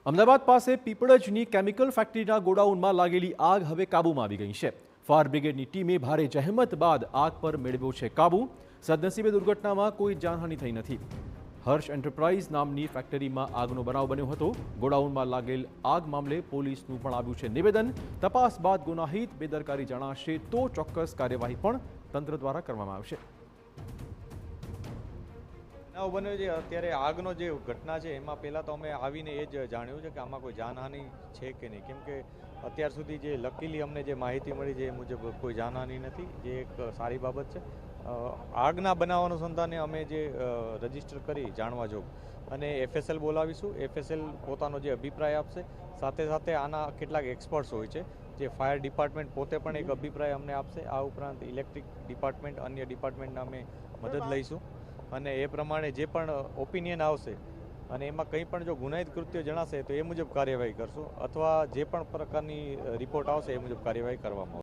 અમદાવાદ પાસે પીપળજની કેમિકલ ફેક્ટરીના ગોડાઉનમાં લાગેલી આગ હવે કાબૂમાં આવી ગઈ છે। ફાયર બ્રિગેડની ટીમે ભારે જહેમત બાદ આગ પર મેળવ્યો છે કાબૂ। સદનસીબે દુર્ઘટનામાં કોઈ જાનહાનિ થઈ નથી। હર્ષ એન્ટરપ્રાઇઝ નામની ફેક્ટરીમાં આગનો બનાવ બન્યો હતો। ગોડાઉનમાં લાગેલ આગ મામલે પોલીસનું પણ આવ્યું છે નિવેદન। તપાસ બાદ ગુનાહિત બેદરકારી જણાશે તો ચોક્કસ કાર્યવાહી પણ તંત્ર દ્વારા કરવામાં આવશે। બનાવ બન્યો છે અત્યારે આગનો જે ઘટના છે એમાં પહેલાં તો અમે આવીને એ જ જાણ્યું છે કે આમાં કોઈ જાનહાનિ છે કે નહીં, કેમ કે અત્યાર સુધી જે લકીલી અમને જે માહિતી મળી છે એ મુજબ કોઈ જાનહાનિ નથી, જે એક સારી બાબત છે। આગના બનાવ અનુસંધાને અમે જે રજીસ્ટર કરી જાણવા જોગ અને એફએસએલ બોલાવીશું। એફએસએલ પોતાનો જે અભિપ્રાય આપશે, સાથે સાથે આના કેટલાક એક્સપર્ટ્સ હોય છે જે ફાયર ડિપાર્ટમેન્ટ પોતે પણ એક અભિપ્રાય અમને આપશે। આ ઉપરાંત ઇલેક્ટ્રિક ડિપાર્ટમેન્ટ, અન્ય ડિપાર્ટમેન્ટના અમે મદદ લઈશું અને એ પ્રમાણે જે પણ ઓપિનિયન આવશે અને એમાં કંઈ પણ જો ગુનાહિત કૃત્ય જણાશે તો એ મુજબ કાર્યવાહી કરશું, અથવા જે પણ પ્રકારની રિપોર્ટ આવશે એ મુજબ કાર્યવાહી કરવામાં આવશે।